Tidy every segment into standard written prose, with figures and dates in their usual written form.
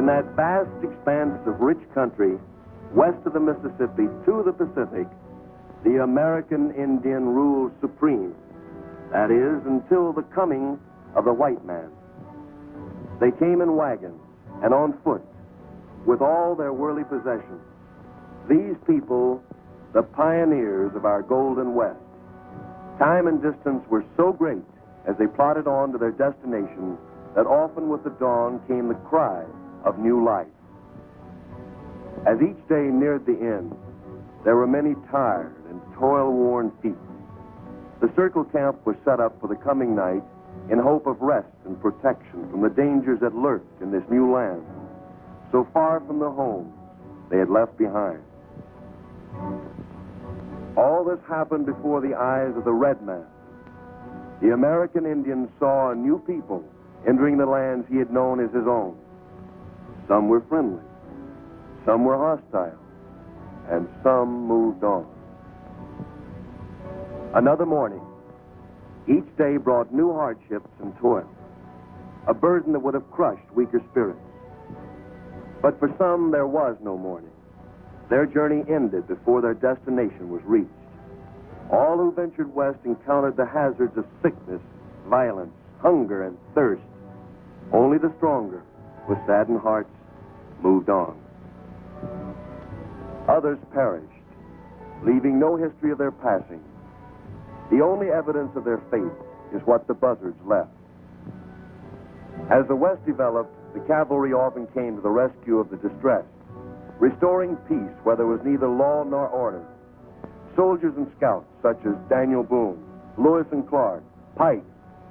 In that vast expanse of rich country, west of the Mississippi to the Pacific, the American Indian rules supreme. That is, until the coming of the white man. They came in wagons and on foot, with all their worldly possessions. These people, the pioneers of our Golden West. Time and distance were so great as they plodded on to their destination that often with the dawn came the cry of new life. As each day neared the end, there were many tired and toil-worn feet. The circle camp was set up for the coming night in hope of rest and protection from the dangers that lurked in this new land, so far from the homes they had left behind. All this happened before the eyes of the red man. The American Indian saw a new people entering the lands he had known as his own. Some were friendly, some were hostile, and some moved on. Another morning, each day brought new hardships and toil, a burden that would have crushed weaker spirits. But for some, there was no morning. Their journey ended before their destination was reached. All who ventured west encountered the hazards of sickness, violence, hunger, and thirst. Only the stronger, with saddened hearts, moved on. Others perished, leaving no history of their passing. The only evidence of their fate is what the buzzards left. As the West developed, the cavalry often came to the rescue of the distressed, restoring peace where there was neither law nor order. Soldiers and scouts such as Daniel Boone, Lewis and Clark, Pike,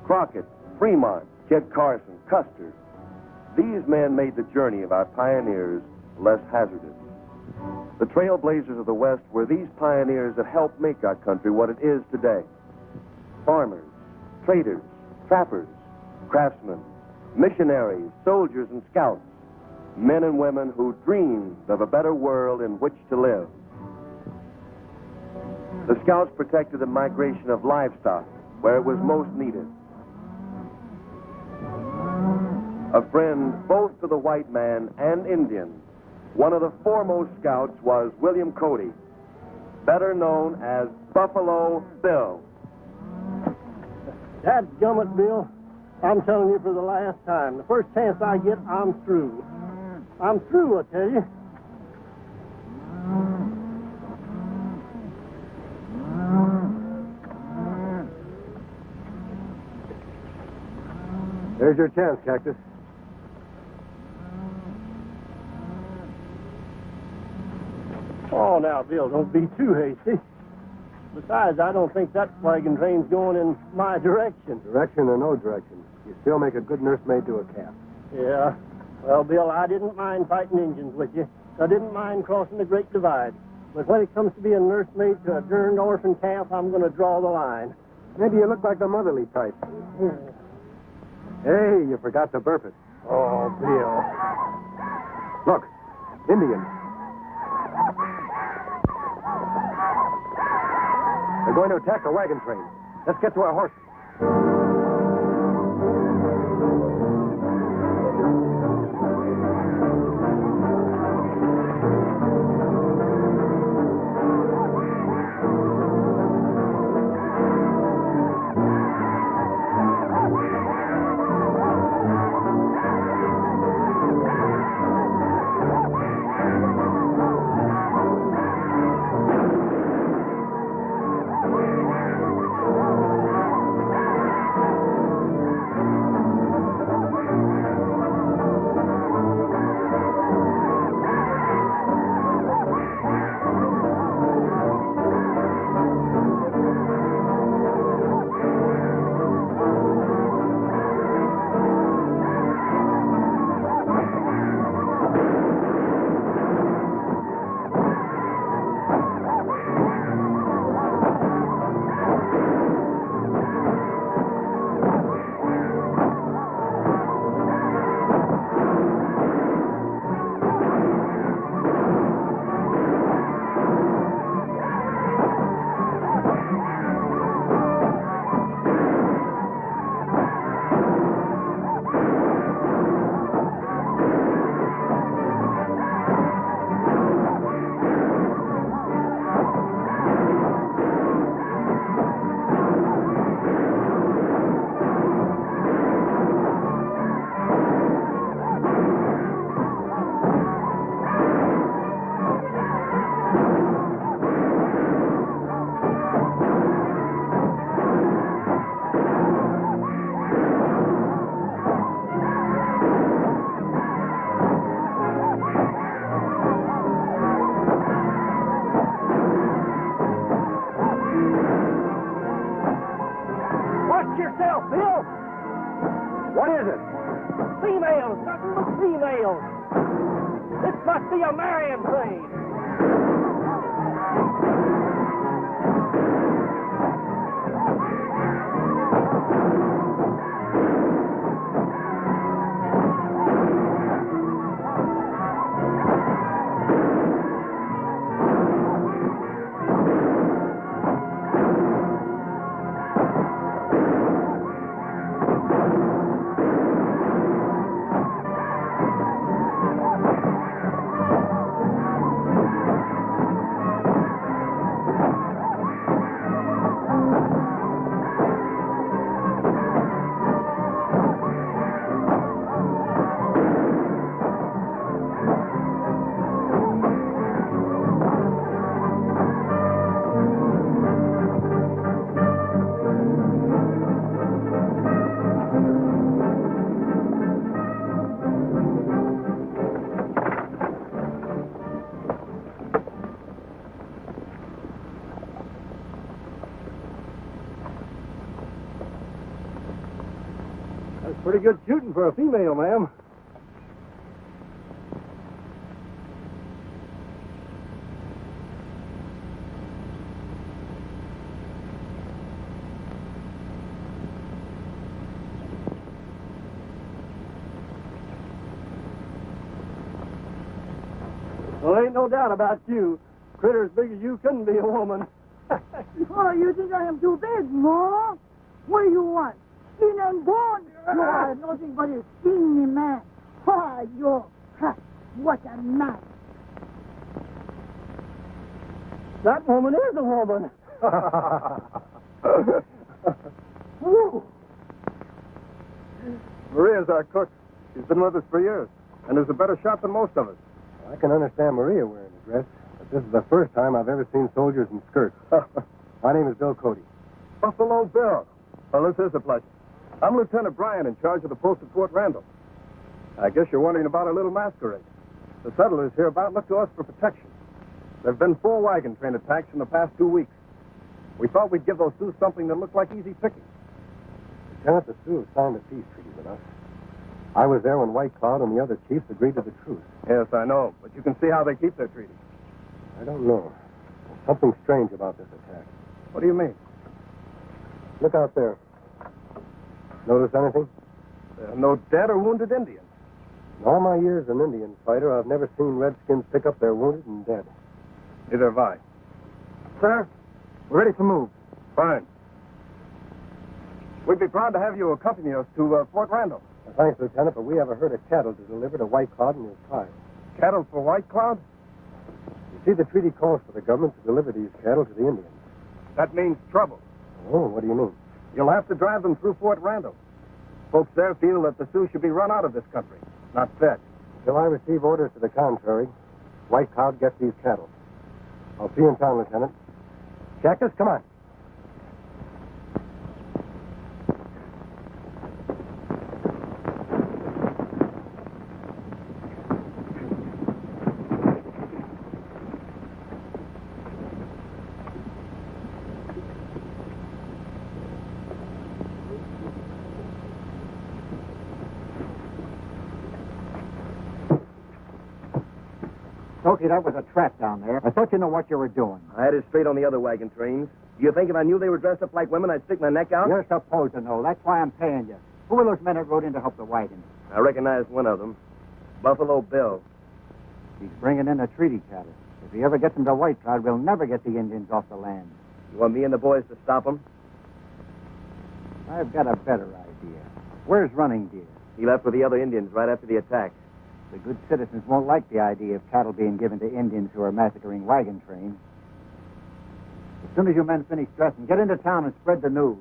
Crockett, Fremont, Kit Carson, Custer. These men made the journey of our pioneers less hazardous. The trailblazers of the West were these pioneers that helped make our country what it is today. Farmers, traders, trappers, craftsmen, missionaries, soldiers, and scouts. Men and women who dreamed of a better world in which to live. The scouts protected the migration of livestock where it was most needed. A friend both to the white man and Indian, one of the foremost scouts was William Cody, better known as Buffalo Bill. Dadgummit, Bill. I'm telling you for the last time. The first chance I get, I'm through. I'm through, I tell you. There's your chance, Cactus. Oh, now, Bill, don't be too hasty. Besides, I don't think that wagon train's going in my direction. Direction or no direction, you still make a good nursemaid to a calf. Yeah. Well, Bill, I didn't mind fighting Indians with you. I didn't mind crossing the Great Divide. But when it comes to being nursemaid to a derned orphan calf, I'm going to draw the line. Maybe you look like the motherly type. Hey, you forgot to burp it. Oh, Bill. Look, Indians. They're going to attack the wagon train. Let's get to our horses. Females, nothing but females. This must be a marrying train. Pretty good shooting for a female, ma'am. Well, ain't no doubt about you. Critter as big as you couldn't be a woman. Oh, you think I am too big, no? What do you want? Skin and bone? You are nothing but a skinny man. Ha, you. Ha, what a man. That woman is a woman. Maria's our cook. She's been with us for years, and is a better shot than most of us. I can understand Maria wearing a dress, but this is the first time I've ever seen soldiers in skirts. My name is Bill Cody. Buffalo Bill. Well, this is a pleasure. I'm Lieutenant Bryan, in charge of the post at Fort Randall. I guess you're wondering about our little masquerade. The settlers hereabout look to us for protection. There have been 4 wagon train attacks in the past 2 weeks. We thought we'd give those Sioux something that looked like easy picking. Lieutenant, the Sioux signed a peace treaty with us. I was there when White Cloud and the other chiefs agreed to the truce. Yes, I know, but you can see how they keep their treaty. I don't know. There's something strange about this attack. What do you mean? Look out there. Notice anything? There are no dead or wounded Indians. In all my years as an Indian fighter, I've never seen Redskins pick up their wounded and dead. Neither have I. Sir, we're ready to move. Fine. We'd be proud to have you accompany us to Fort Randall. Thanks, Lieutenant, but we have a herd of cattle to deliver to White Cloud and his tribe. Cattle for White Cloud? You see, the treaty calls for the government to deliver these cattle to the Indians. That means trouble. Oh, what do you mean? You'll have to drive them through Fort Randall. Folks there feel that the Sioux should be run out of this country, not fed. Till I receive orders to the contrary, White Cloud gets these cattle. I'll see you in town, Lieutenant. Jackers, come on. Toki, that was a trap down there. I thought you know what you were doing. I had it straight on the other wagon trains. Do you think if I knew they were dressed up like women, I'd stick my neck out? You're supposed to know. That's why I'm paying you. Who were those men that rode in to help the wagon? I recognize one of them. Buffalo Bill. He's bringing in the treaty cattle. If he ever gets into White Cloud, we'll never get the Indians off the land. You want me and the boys to stop him? I've got a better idea. Where's Running Deer? He left with the other Indians right after the attack. The good citizens won't like the idea of cattle being given to Indians who are massacring wagon trains. As soon as you men finish dressing, get into town and spread the news.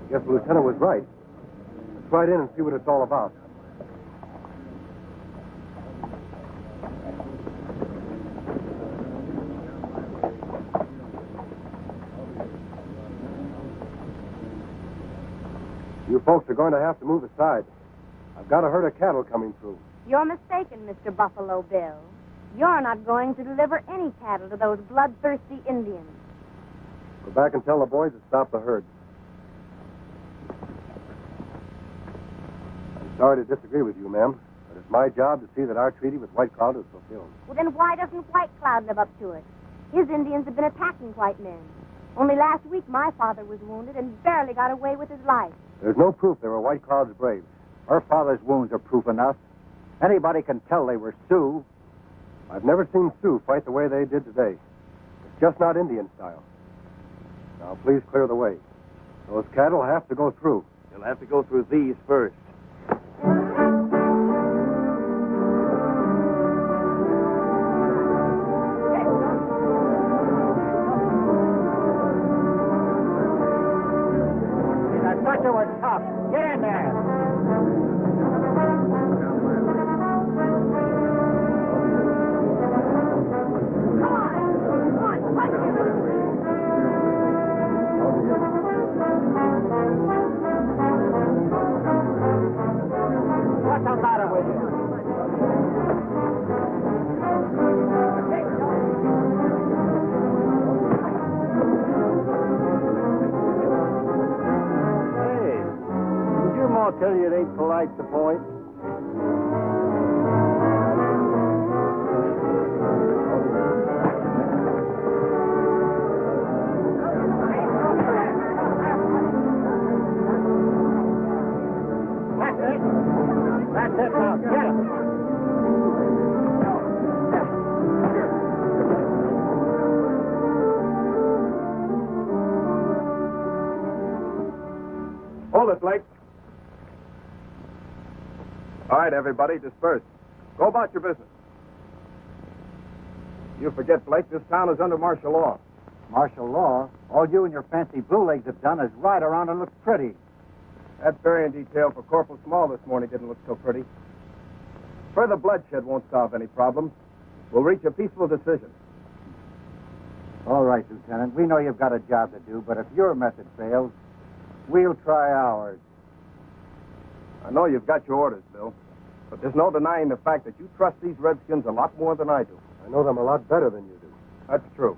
Guess the lieutenant was right. Let's ride in and see what it's all about. folks are going to have to move aside. I've got a herd of cattle coming through. You're mistaken, Mr. Buffalo Bill. You're not going to deliver any cattle to those bloodthirsty Indians. Go back and tell the boys to stop the herd. I'm sorry to disagree with you, ma'am, but it's my job to see that our treaty with White Cloud is fulfilled. Well, then why doesn't White Cloud live up to it? His Indians have been attacking white men. Only last week, my father was wounded and barely got away with his life. There's no proof they were White Cloud's braves. Our father's wounds are proof enough. Anybody can tell they were Sioux. I've never seen Sioux fight the way they did today. It's just not Indian style. Now, please clear the way. Those cattle have to go through. You'll have to go through these first. I thought you were tough. Get in there. What's the matter with you? Hey, did your ma tell you it ain't polite to point? That's it now. Get him. Hold it, Blake. All right, everybody, disperse. Go about your business. You forget, Blake, this town is under martial law. Martial law? All you and your fancy blue legs have done is ride around and look pretty. That burying detail for Corporal Small this morning didn't look so pretty. Further bloodshed won't solve any problems. We'll reach a peaceful decision. All right, Lieutenant. We know you've got a job to do, but if your method fails, we'll try ours. I know you've got your orders, Bill, but there's no denying the fact that you trust these Redskins a lot more than I do. I know them a lot better than you do. That's true.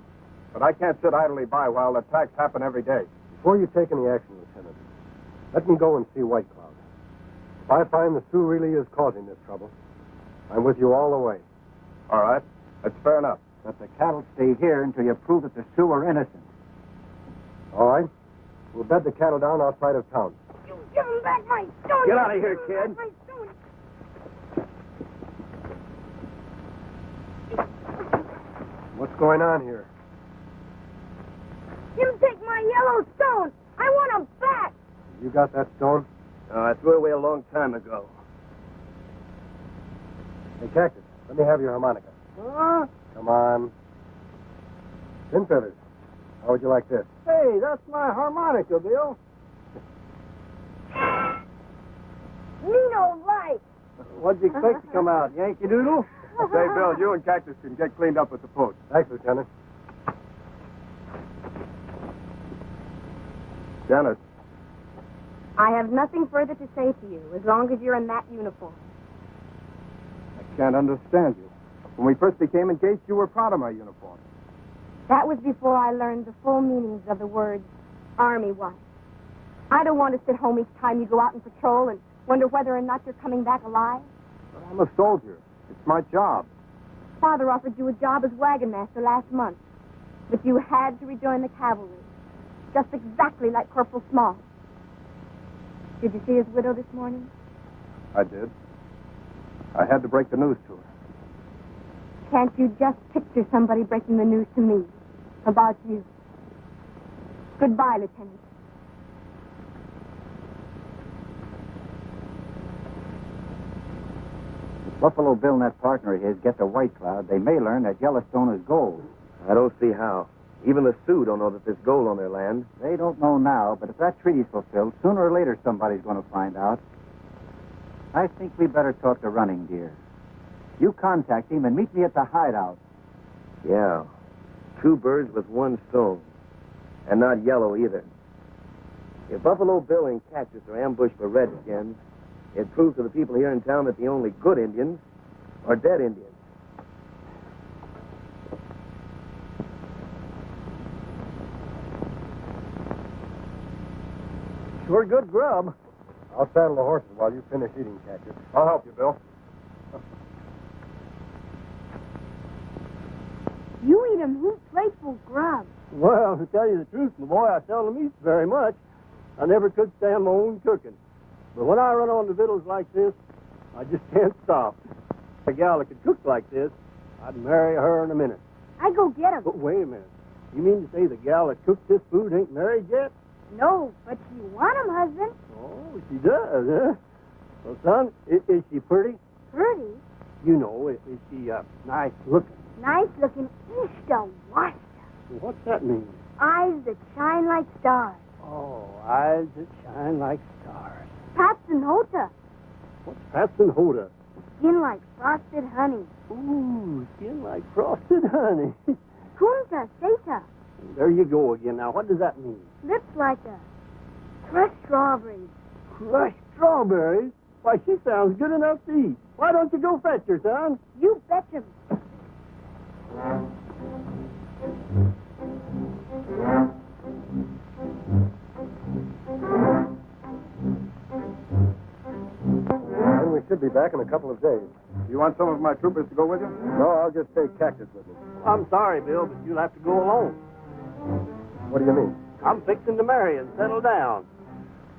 But I can't sit idly by while attacks happen every day. Before you take any action, Lieutenant, let me go and see White Cloud. If I find the Sioux really is causing this trouble, I'm with you all the way. All right. That's fair enough. But the cattle stay here until you prove that the Sioux are innocent. All right? We'll bed the cattle down outside of town. You give him back my stone. Get out of here, kid. My stone. What's going on here? You take my yellow stone. I want him back. You got that stone? I threw it away a long time ago. Hey, Cactus, let me have your harmonica. Huh? Come on. Pin feathers. How would you like this? Hey, that's my harmonica, Bill. Me no like. What'd you expect to come out, Yankee Doodle? Say, Bill, you and Cactus can get cleaned up at the post. Thanks, Lieutenant. Dennis, I have nothing further to say to you as long as you're in that uniform. I can't understand you. When we first became engaged, you were proud of my uniform. That was before I learned the full meanings of the words Army wife. I don't want to sit home each time you go out and patrol and wonder whether or not you're coming back alive. But I'm a soldier. It's my job. Father offered you a job as wagon master last month, but you had to rejoin the cavalry, just exactly like Corporal Small. Did you see his widow this morning? I did. I had to break the news to her. Can't you just picture somebody breaking the news to me about you? Goodbye, Lieutenant. Buffalo Bill and that partner of his get to White Cloud, they may learn that Yellowstone is gold. I don't see how. Even the Sioux don't know that there's gold on their land. They don't know now, but if that treaty's fulfilled, sooner or later somebody's going to find out. I think we better talk to Running Deer. You contact him and meet me at the hideout. Yeah. Two birds with one stone. And not yellow either. If Buffalo Bill and Cactus are ambushed by redskins, it proves to the people here in town that the only good Indians are dead Indians. Sure good grub. I'll saddle the horses while you finish eating, Cactus. I'll help you, Bill. You eat 'em heap grateful grub. Well, to tell you the truth, my boy, I seldom eat very much. I never could stand my own cooking. But when I run on to victuals like this, I just can't stop. A gal that could cook like this, I'd marry her in a minute. I go get 'em. But wait a minute. You mean to say the gal that cooked this food ain't married yet? No, but you want 'em, husband. Oh, she does, huh? Well, son, is she pretty? Pretty. You know, is she nice looking? Nice looking east to west. What's that mean? Eyes that shine like stars. Oh, eyes that shine like stars. Pats and Hota. What's Pats and Hoda? Skin like frosted honey. Ooh, skin like frosted honey. Kunta Seta. There you go again. Now, what does that mean? Lips like crushed strawberries. Crushed strawberries? Why, she sounds good enough to eat. Why don't you go fetch her, son? You betcha. And we should be back in a couple of days. You want some of my troopers to go with you? No, I'll just take Cactus with me. I'm sorry, Bill, but you'll have to go alone. What do you mean? I'm fixing to marry and settle down.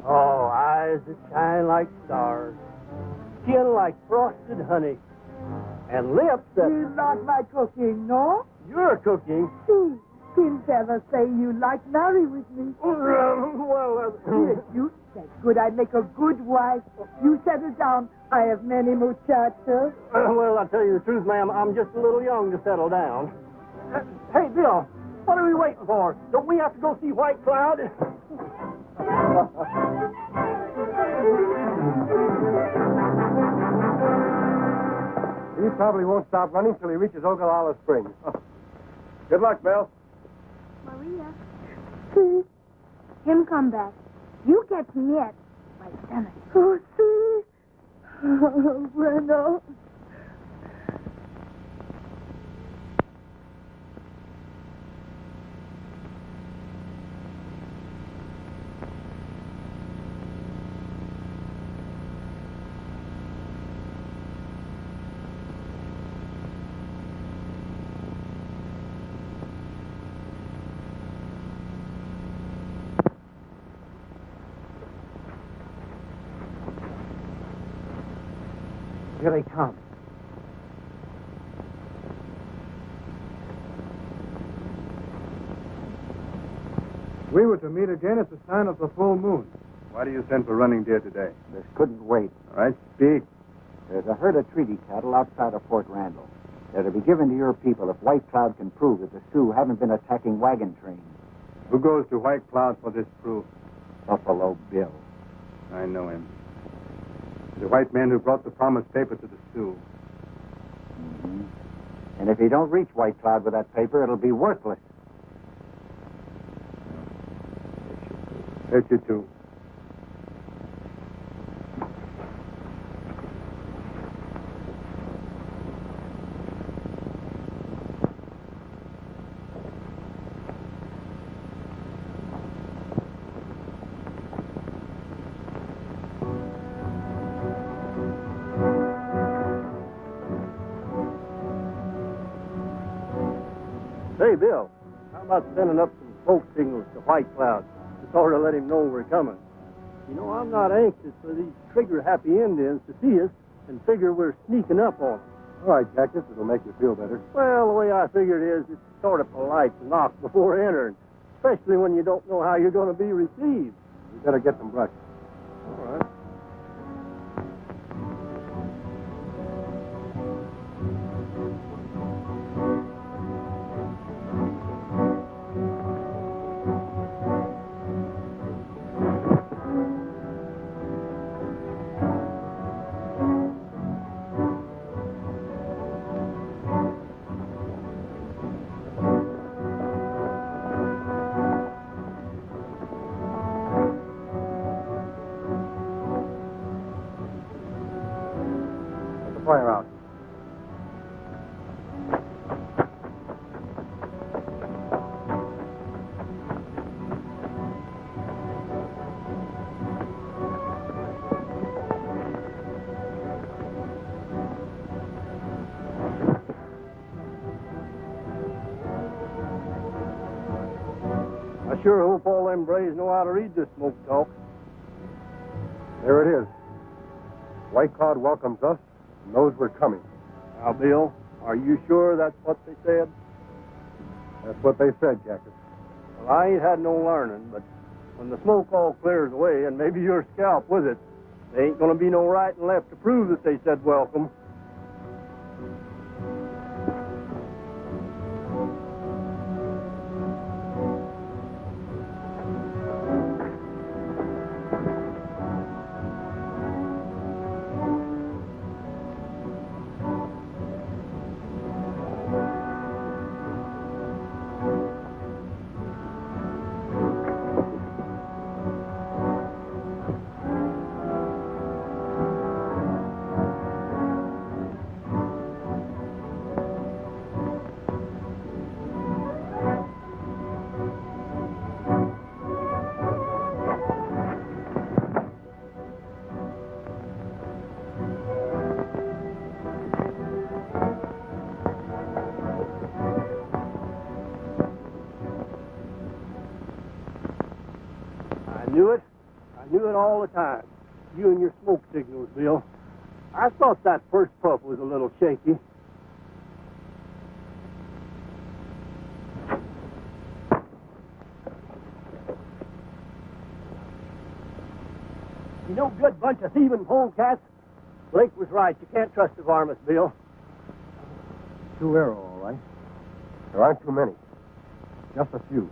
Oh, eyes that shine like stars. Skin like frosted honey. And lips that... You like my cooking, no? You're cooking. See, didn't ever say you like marry with me. Yes, you said good. I'd make a good wife. You settle down. I have many muchachos. Well, I'll tell you the truth, ma'am. I'm just a little young to settle down. Hey, Bill, what are we waiting for? Don't we have to go see White Cloud? He probably won't stop running till he reaches Ogallala Springs. Good luck, Bill. Maria. See? Him come back. You catch me yet. My stomach. Oh, see? Oh, bueno. Here they come. We were to meet again at the sign of the full moon. Why do you send for running deer today? This couldn't wait. All right, speak. There's a herd of treaty cattle outside of Fort Randall. They're to be given to your people if White Cloud can prove that the Sioux haven't been attacking wagon trains. Who goes to White Cloud for this proof? Buffalo Bill. I know him. The white man who brought the promised paper to the Sioux. Mm-hmm. And if he don't reach White Cloud with that paper, it'll be worthless. Hurt you too. Hey, Bill, how about sending up some smoke signals to White Cloud to sort of let him know we're coming? You know, I'm not anxious for these trigger-happy Indians to see us and figure we're sneaking up on them. All right, Cactus, it'll make you feel better. Well, the way I figure it is, it's sort of polite to knock before entering, especially when you don't know how you're going to be received. We better get some brush. All right. I sure hope all them braves know how to read this smoke talk. There it is. White Cloud welcomes us and knows we're coming. Now, Bill, are you sure that's what they said? That's what they said, Jacket. Well, I ain't had no learning, but when the smoke all clears away, and maybe your scalp with it, there ain't going to be no right and left to prove that they said welcome. I knew it all the time. You and your smoke signals, Bill. I thought that first puff was a little shaky. You know, good bunch of thieving polecats. Blake was right. You can't trust the varmints, Bill. Two arrow, all right. There aren't too many. Just a few.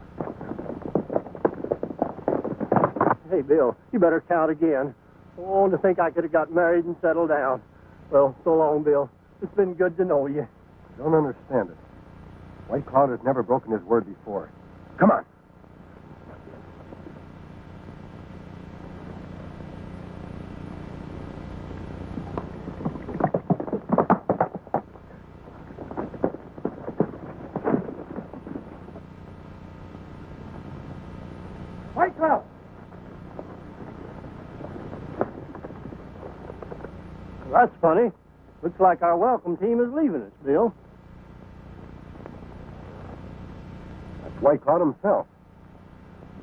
Hey, Bill, you better count again. Oh, to think I could have got married and settled down. Well, so long, Bill. It's been good to know you. Don't understand it. White Cloud has never broken his word before. Come on. White Cloud! Well, that's funny. Looks like our welcome team is leaving us, Bill. That's White Cloud himself.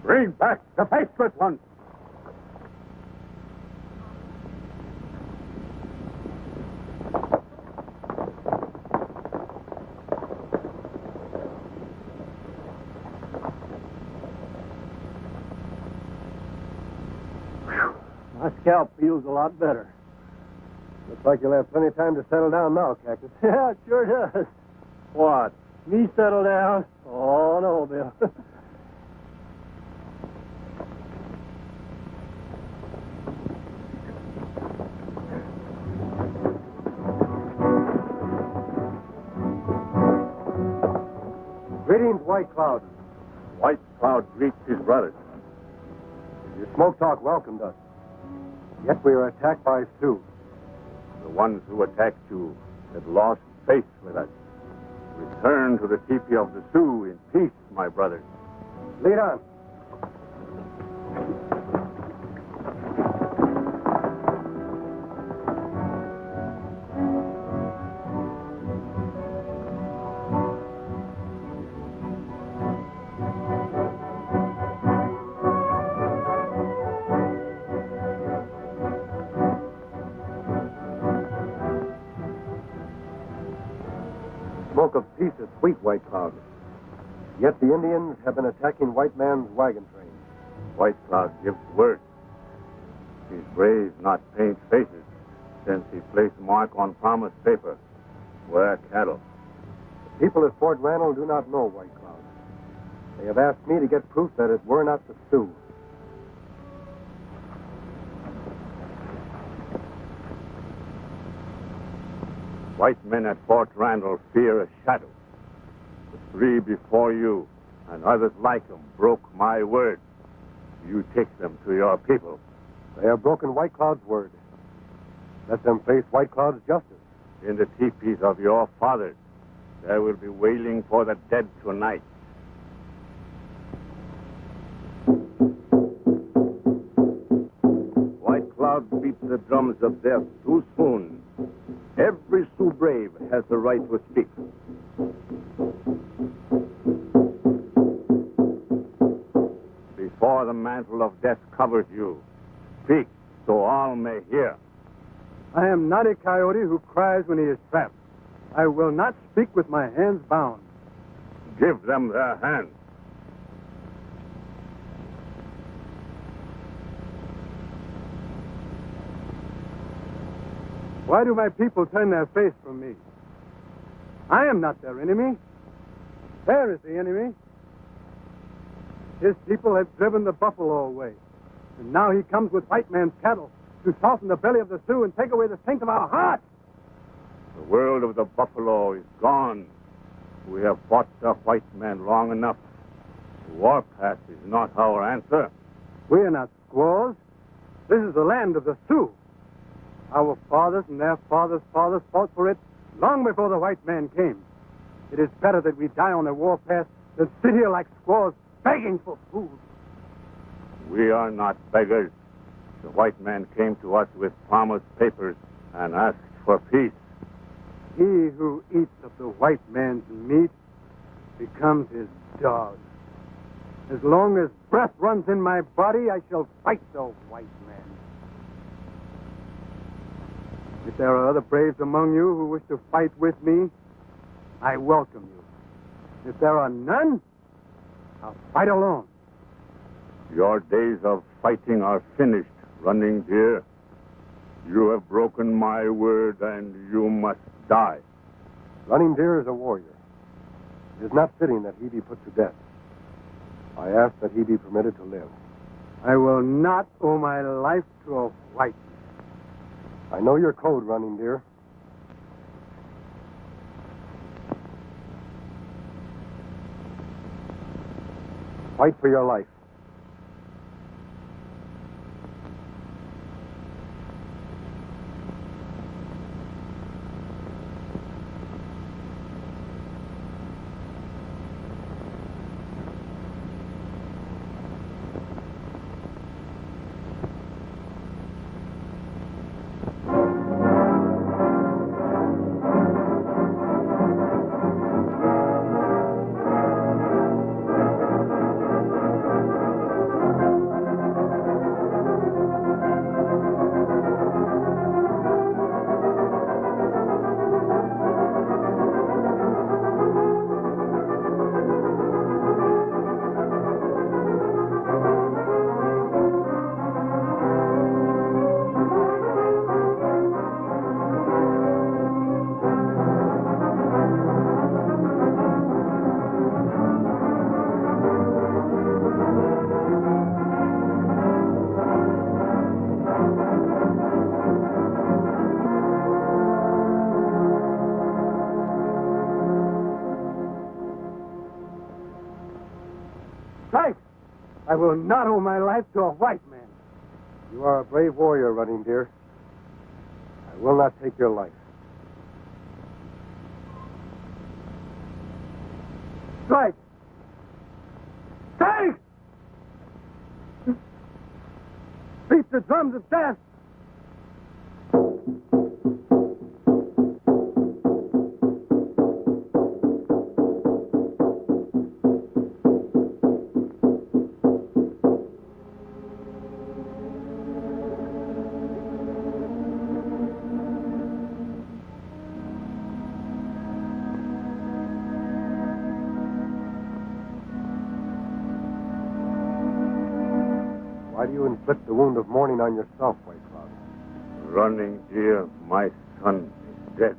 Bring back the faceless one. My scalp feels a lot better. Looks like you'll have plenty of time to settle down now, Cactus. Yeah, it sure does. What? Me settle down? Oh, no, Bill. Greetings, White Cloud. White Cloud greets his brothers. Your smoke talk welcomed us. Yet we are attacked by Sioux. The ones who attacked you had lost faith with us. Return to the teepee of the Sioux in peace, my brothers. Lead on. Smoke of peace is sweet, White Cloud. Yet the Indians have been attacking white man's wagon train. White Cloud gives word. His braves not paint faces, since he placed mark on promise paper. Wear cattle. The people at Fort Randall do not know White Cloud. They have asked me to get proof that it were not the Sioux. White men at Fort Randall fear a shadow. The three before you and others like them broke my word. You take them to your people. They have broken White Cloud's word. Let them face White Cloud's justice. In the teepees of your fathers, there will be wailing for the dead tonight. White Cloud beats the drums of death too soon. Every Sioux brave has the right to speak. before the mantle of death covers you. Speak, so all may hear. I am not a coyote who cries when he is trapped. I will not speak with my hands bound. Give them their hands. Why do my people turn their face from me? I am not their enemy. There is the enemy. His people have driven the buffalo away. And now he comes with white man's cattle to soften the belly of the Sioux and take away the strength of our hearts. The world of the buffalo is gone. We have fought the white man long enough. The warpath is not our answer. We are not squaws. This is the land of the Sioux. Our fathers and their fathers' fathers fought for it long before the white man came. It is better that we die on the warpath than sit here like squaws begging for food. We are not beggars. The white man came to us with promised papers and asked for peace. He who eats of the white man's meat becomes his dog. As long as breath runs in my body, I shall fight the white man. If there are other braves among you who wish to fight with me, I welcome you. If there are none, I'll fight alone. Your days of fighting are finished, Running Deer. You have broken my word, and you must die. Running Deer is a warrior. It is not fitting that he be put to death. I ask that he be permitted to live. I will not owe my life to a white man. I know your code, Running Deer. Fight for your life. I will not owe my life to a white man. You are a brave warrior, Running Deer. I will not take your life. Strike! Strike! Beat the drums of death! Why do you inflict the wound of mourning on yourself, White Cloud? Running Deer, my son is dead.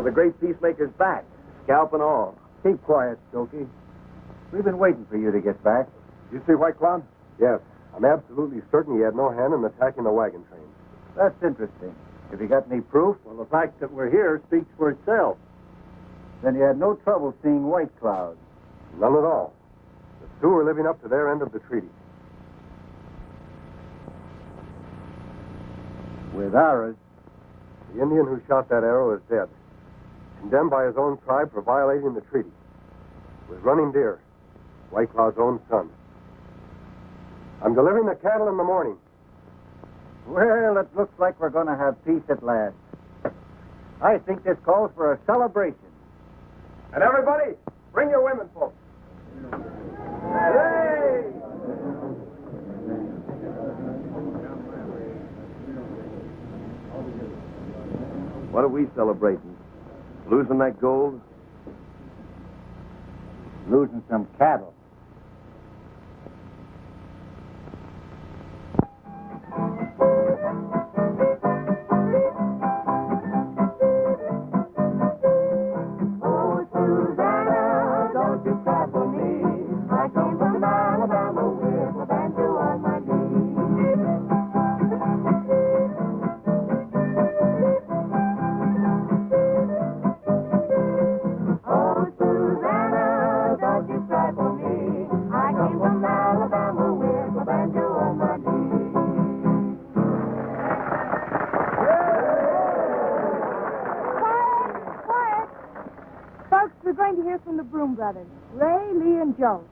the great peacemaker's back, scalp and all. Keep quiet, Stokey. We've been waiting for you to get back. You see White Cloud? Yes. I'm absolutely certain he had no hand in attacking the wagon train. That's interesting. Have you got any proof? Well, the fact that we're here speaks for itself. Then you had no trouble seeing White Cloud. None at all. The Sioux are living up to their end of the treaty. With ours. The Indian who shot that arrow is dead. Condemned by his own tribe for violating the treaty. With Running Deer, White Cloud's own son. I'm delivering the cattle in the morning. Well, it looks like we're going to have peace at last. I think this calls for a celebration. And everybody, bring your women folks. Hey! What are we celebrating? Losing that gold? Losing some cattle. Brothers, Ray, Lee, and Joe.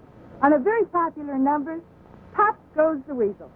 On a very popular number, Pop Goes the Weasel.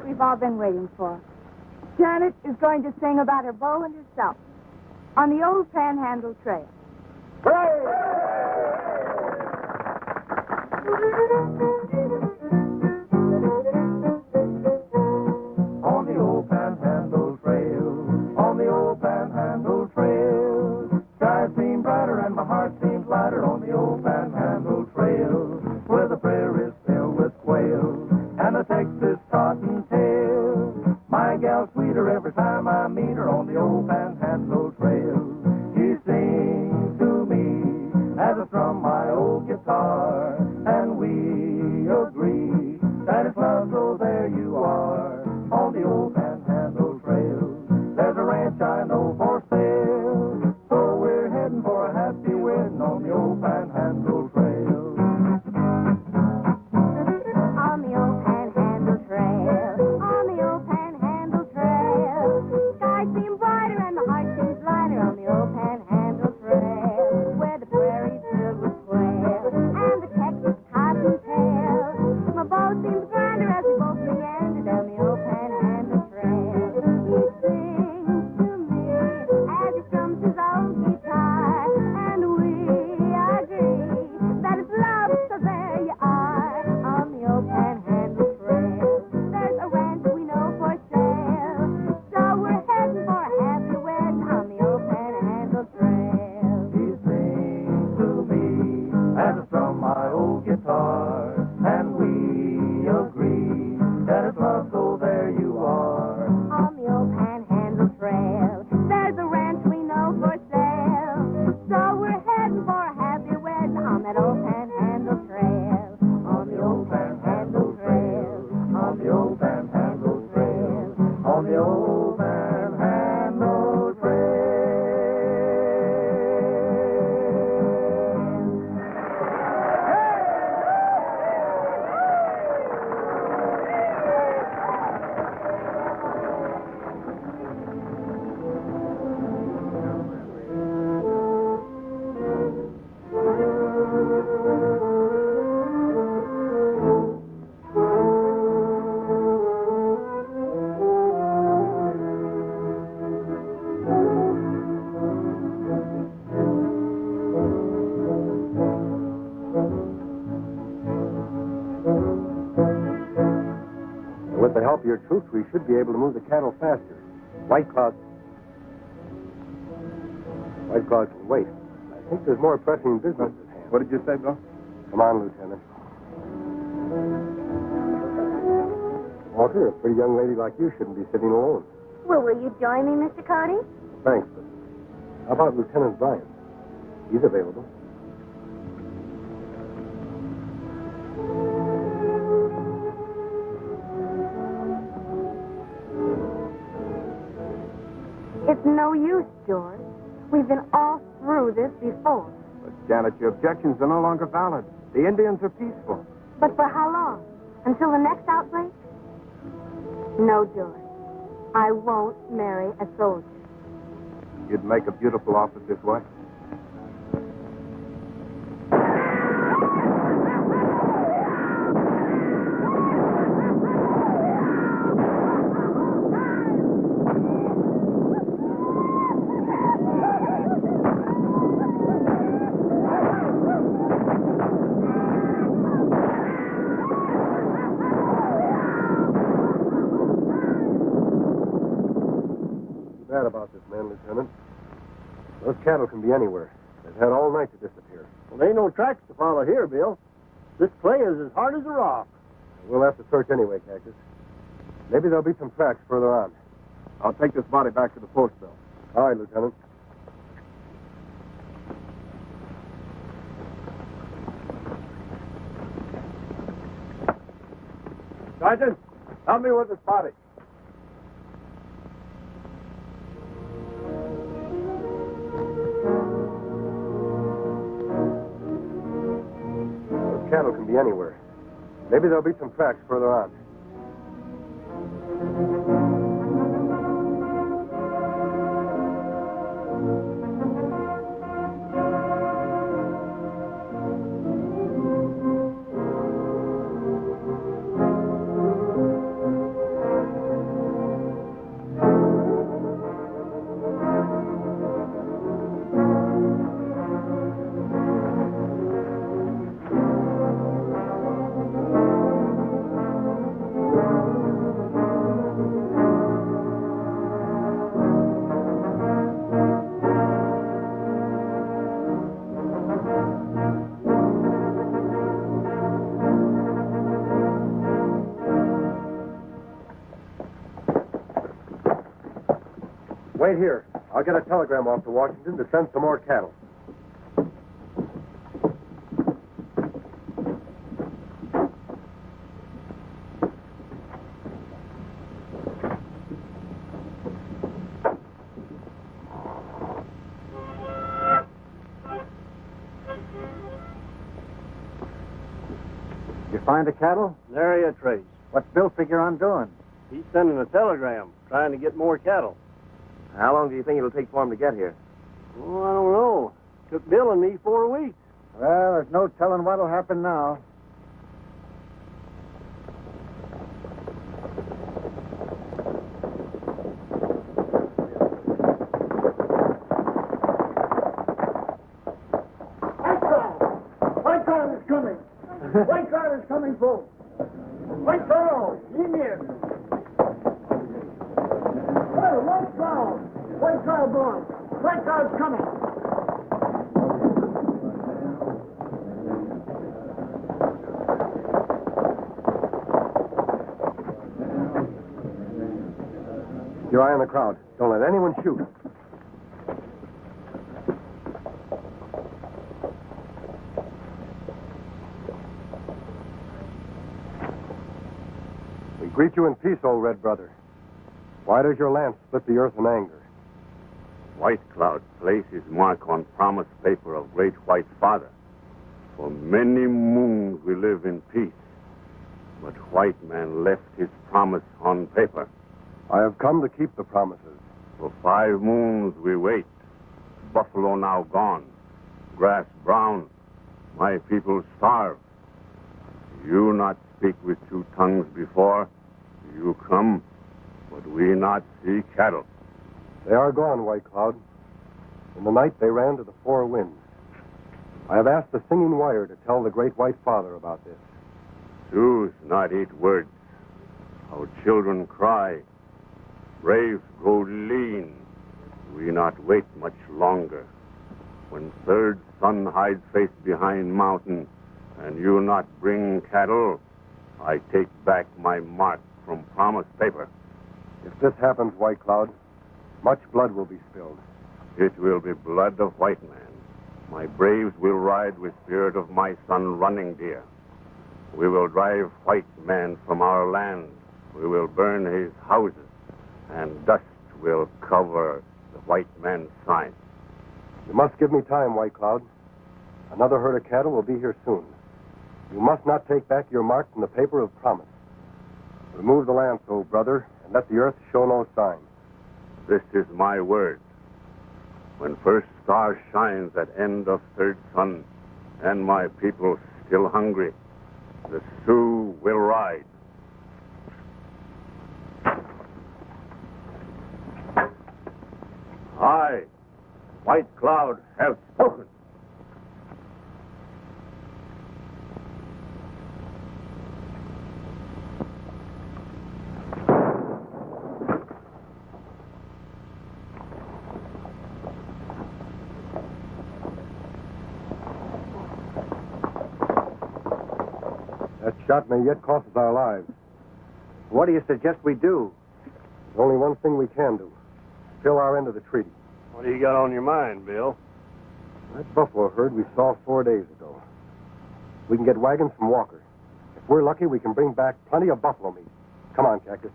We've all been waiting for. Janet is going to sing about her beau and herself on the old Panhandle Trail. On the old Panhandle Trail, on the old Panhandle Trail, skies seem brighter and my heart seems lighter on the old Panhandle Trail, where the prairie's filled with quail and the Texas cottontail. My gal's sweeter every time I meet her on the old Panhandle Trail. She sings to me as I strum my old guitar, and we agree that it's love, so there you are on the old Panhandle Trail. There's a ranch I know for sale, so we're heading for a happy wedding on the old Panhandle Trail. On the old Panhandle Trail, on the old Panhandle Trail, skies seem brighter and the heart seems lighter on the old Panhandle Trail, where the prairie's filled with quail and the Texas cottontail. My bow seems grander as we both meander down the old Panhandle Trail. He sings to me to your troops, we should be able to move the cattle faster. White Cloud can wait. I think there's more pressing business at hand. What did you say, Bill? Come on, Lieutenant. Walter, a pretty young lady like you shouldn't be sitting alone. Well, will you join me, Mr. Cody? Thanks, but how about Lieutenant Bryant? He's available. It's no use, George. We've been all through this before. But, Janet, your objections are no longer valid. The Indians are peaceful. But for how long? Until the next outbreak? No, George. I won't marry a soldier. You'd make a beautiful officer's wife. About this man, Lieutenant. Those cattle can be anywhere. They've had all night to disappear. Well, there ain't no tracks to follow here, Bill. This clay is as hard as a rock. We'll have to search anyway, Cactus. Maybe there'll be some tracks further on. I'll take this body back to the post, Bill. All right, Lieutenant. Sergeant, help me with this body. Cattle can be anywhere. Maybe there'll be some tracks further on. Wait here. I'll get a telegram off to Washington to send some more cattle. You find the cattle? Nary a trace. What's Bill figure on doing? He's sending a telegram, trying to get more cattle. How long do you think it'll take for him to get here? Oh, I don't know. Took Bill and me 4 weeks. Well, there's no telling what'll happen now. White crowd is coming. White crowd is coming, folks. White crowd, in here. Hey, white crowd. White crowd, boys. White crowd's coming. Keep your eye on the crowd. Don't let anyone shoot. We greet you in peace, old red brother. Why does your lance split the earth in anger? White Cloud placed his mark on promise paper of Great White Father. For many moons we live in peace. But White Man left his promise on paper. I have come to keep the promises. For 5 moons we wait. Buffalo now gone. Grass brown. My people starve. You not speak with 2 tongues before. You come, but we not see cattle. They are gone, White Cloud. In the night they ran to the 4 winds. I have asked the singing wire to tell the Great White Father about this. Choose not 8 words. Our children cry. Braves grow lean. We not wait much longer. When third son hides face behind mountain, and you not bring cattle, I take back my mark from promise paper. If this happens, White Cloud, much blood will be spilled. It will be blood of white man. My braves will ride with spirit of my son Running Deer. We will drive white man from our land. We will burn his houses, and dust will cover the white man's sign. You must give me time, White Cloud. Another herd of cattle will be here soon. You must not take back your mark from the paper of promise. Remove the lancel, brother, and let the earth show no sign. This is my word. When first star shines at end of third sun, and my people still hungry, the Sioux will ride. I, White Cloud, have spoken. That shot may yet cost us our lives. What do you suggest we do? There's only one thing we can do. Fill our end of the treaty. What do you got on your mind, Bill? That buffalo herd we saw 4 days ago. We can get wagons from Walker. If we're lucky, we can bring back plenty of buffalo meat. Come on, Cactus.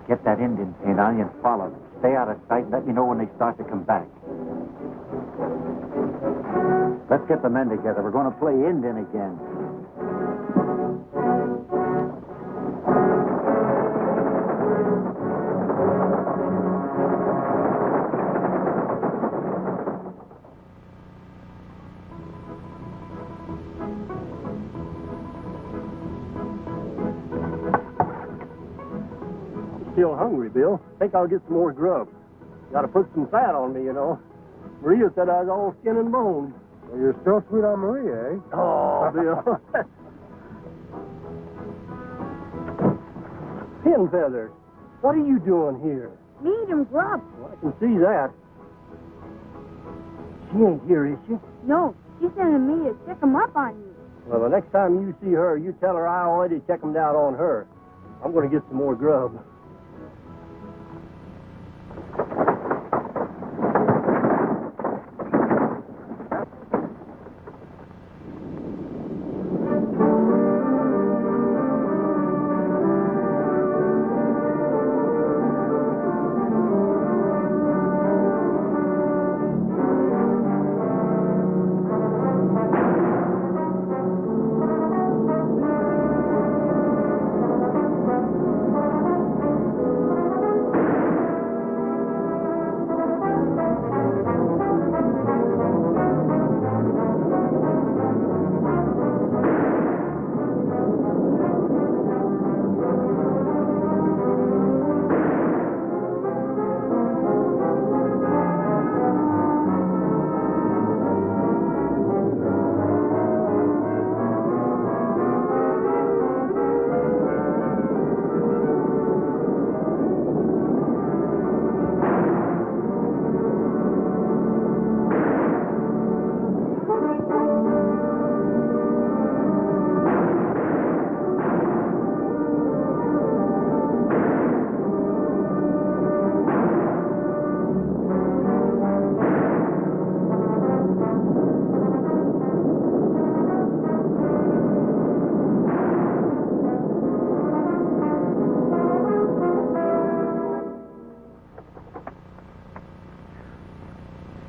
Get that Indian paint on you and follow them. Stay out of sight and let me know when they start to come back. Let's get the men together. We're going to play Indian again. Still hungry, Bill. Think I'll get some more grub. Got to put some fat on me, you know. Maria said I was all skin and bones. Well, you're still sweet on Maria, eh? Oh, Bill. Pin Feather, what are you doing here? Need him grub. Well, I can see that. She ain't here, is she? No, she's sending me to check him up on you. Well, the next time you see her, you tell her I already checked him down on her. I'm going to get some more grub.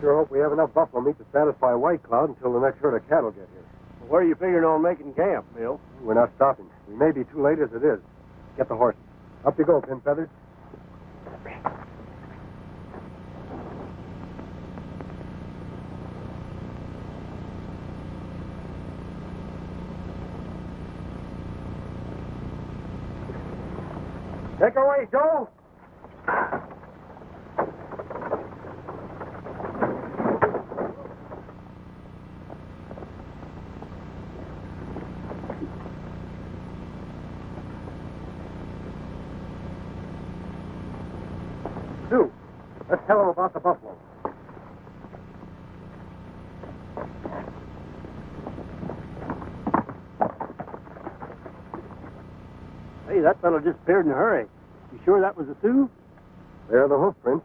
Sure hope we have enough buffalo meat to satisfy White Cloud until the next herd of cattle get here. Where are you figuring on making camp, Bill? We're not stopping. We may be too late as it is. Get the horses. Up you go, Pin Feathers. Take her away, Joe. Sue, let's tell him about the buffalo. Hey, that fellow disappeared in a hurry. You sure that was a Sioux? There are the hoof prints.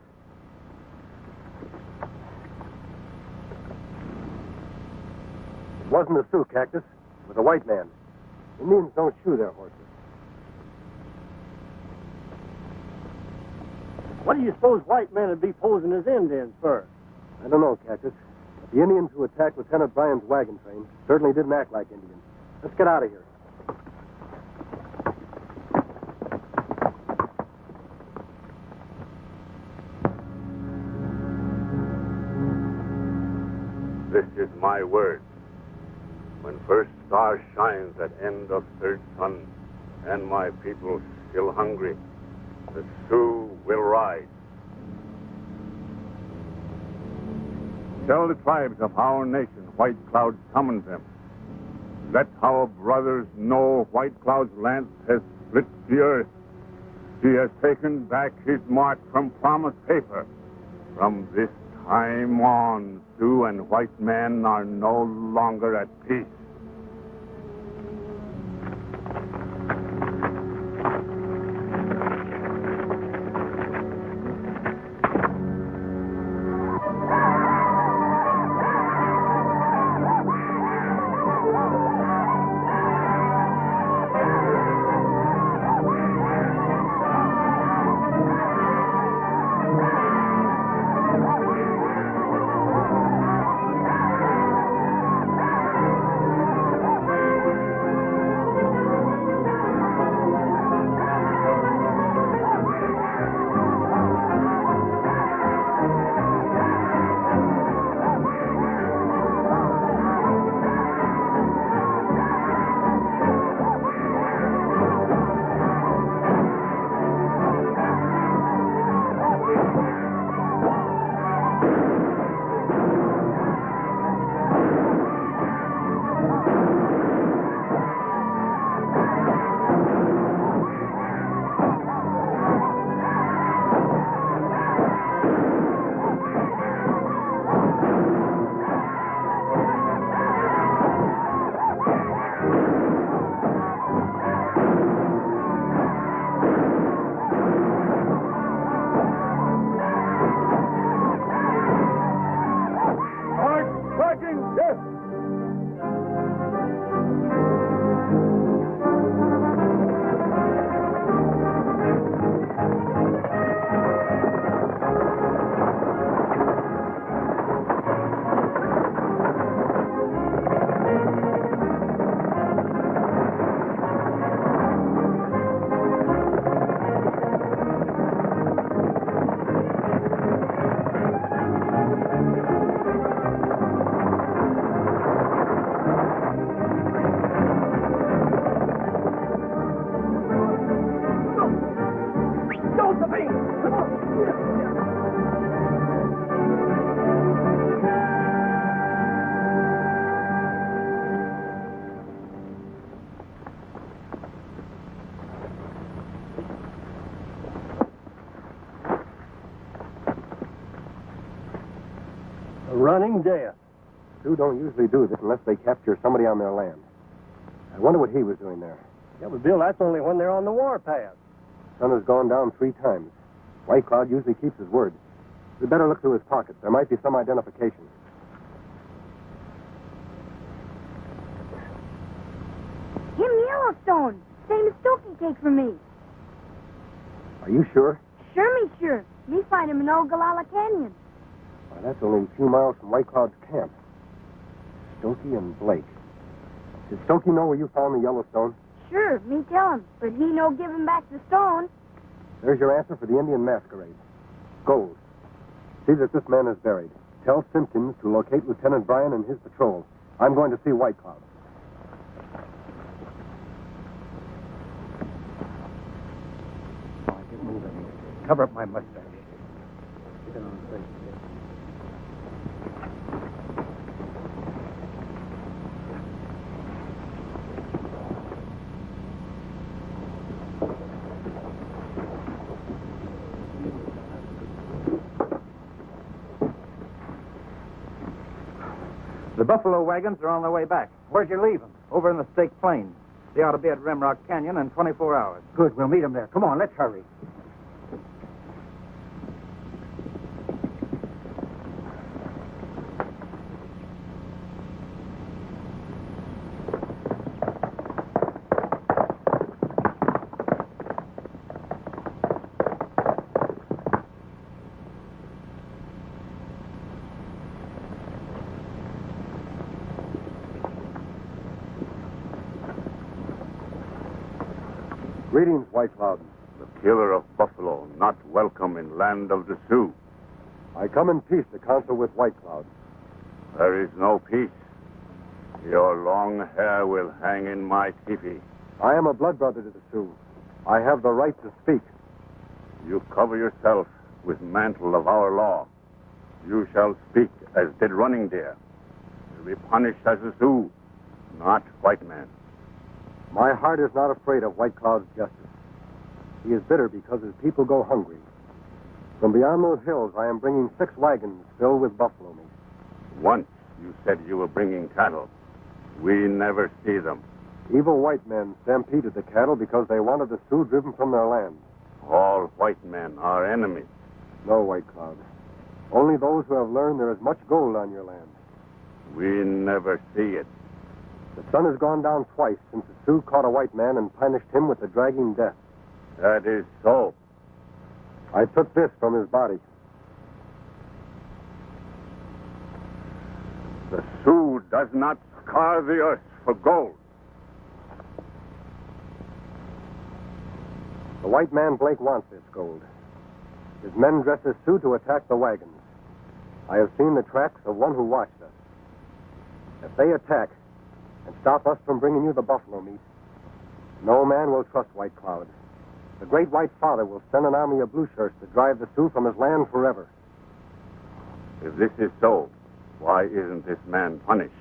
It wasn't a Sioux, Cactus. It was a white man. Indians don't shoe their horses. What do you suppose white men would be posing as Indians for? I don't know, Cactus. But the Indians who attacked Lieutenant Bryan's wagon train certainly didn't act like Indians. Let's get out of here. This is my word. When first star shines at end of third sun, and my people still hungry, the Sioux will rise. Tell the tribes of our nation White Cloud summons them. Let our brothers know White Cloud's lance has split the earth. He has taken back his mark from promised paper. From this time on, Sioux and white men are no longer at peace. Running death. Sioux don't usually do this unless they capture somebody on their land. I wonder what he was doing there. Yeah, but Bill, that's only when they're on the warpath. Sun has gone down 3 times. White Cloud usually keeps his word. We'd better look through his pockets. There might be some identification. Him Yellowstone. Same as Stokey take from me. Are you sure? Sure. Me find him in Ogallala Canyon. Why, that's only a few miles from White Cloud's camp. Stokey and Blake. Did Stokey know where you found the Yellowstone? Sure, me tell him. But he no give him back the stone. There's your answer for the Indian masquerade. Gold. See that this man is buried. Tell Simpkins to locate Lieutenant Bryan and his patrol. I'm going to see White Cloud. cover up my mustache. The buffalo wagons are on their way back. Where'd you leave them? Over in the Stake Plains. They ought to be at Rimrock Canyon in 24 hours. Good. We'll meet them there. Come on, let's hurry. Greetings, White Cloud. The killer of buffalo, not welcome in land of the Sioux. I come in peace to counsel with White Cloud. There is no peace. Your long hair will hang in my teepee. I am a blood brother to the Sioux. I have the right to speak. You cover yourself with mantle of our law. You shall speak as did Running Deer. You'll be punished as a Sioux, not white man. My heart is not afraid of White Cloud's justice. He is bitter because his people go hungry. From beyond those hills, I am bringing 6 wagons filled with buffalo meat. Once you said you were bringing cattle. We never see them. Evil white men stampeded the cattle because they wanted the Sioux driven from their land. All white men are enemies. No, White Cloud. Only those who have learned there is much gold on your land. We never see it. The sun has gone down twice since the Sioux caught a white man and punished him with the dragging death. That is so. I took this from his body. The Sioux does not scar the earth for gold. The white man Blake wants this gold. His men dress as Sioux to attack the wagons. I have seen the tracks of one who watched us. If they attack and stop us from bringing you the buffalo meat, no man will trust White Cloud. The great White Father will send an army of blue shirts to drive the Sioux from his land forever. If this is so, why isn't this man punished?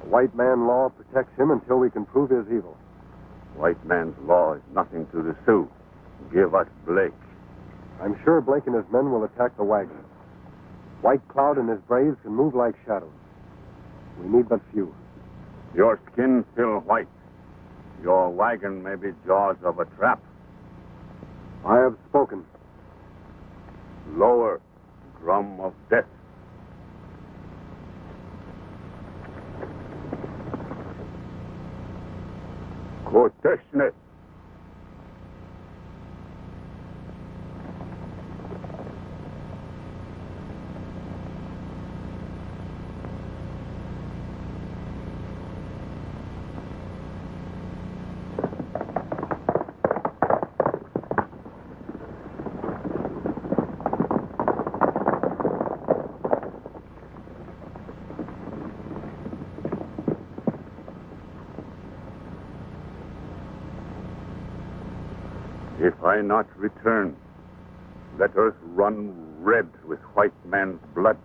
The white man law protects him until we can prove his evil. White man's law is nothing to the Sioux. Give us Blake. I'm sure Blake and his men will attack the wagons. White Cloud and his braves can move like shadows. We need but few. Your skin still white. Your wagon may be jaws of a trap. I have spoken. Lower, drum of death. Koteshne. If I not return, let earth run red with white man's blood.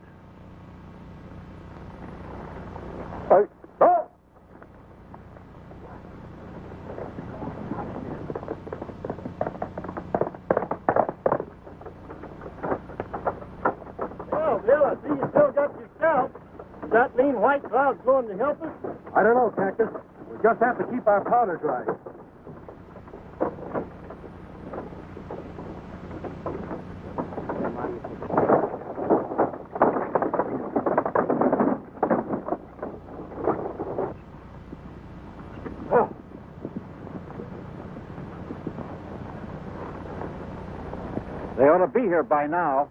Well, Bill, I see you still got your scalp. Does that mean White Cloud's going to help us? I don't know, Cactus. We just have to keep our powder dry. They ought to be here by now.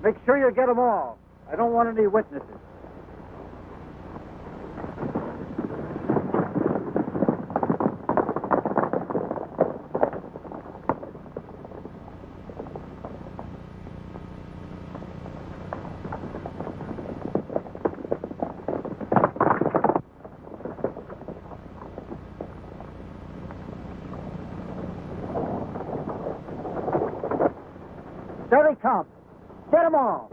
Make sure you get them all. I don't want any witnesses. There they come. Get them all.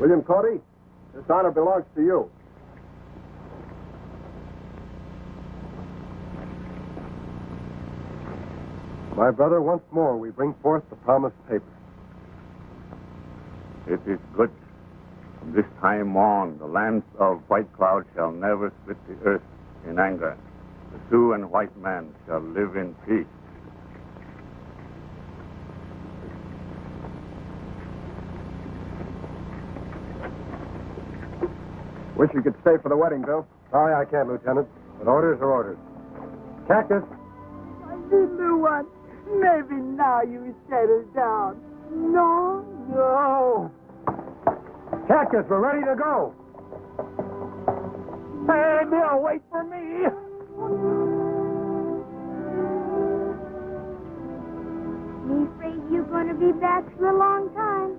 William Cody, this honor belongs to you. My brother, once more we bring forth the promised papers. It is good. From this time on, the lands of White Cloud shall never split the earth in anger. The Sioux and white man shall live in peace. Wish you could stay for the wedding, Bill. Sorry I can't, Lieutenant. But orders are orders. Cactus. My little one, maybe now you settle down. No? No. Cactus, we're ready to go. Hey, Bill, wait for me. Me afraid you're going to be back for a long time.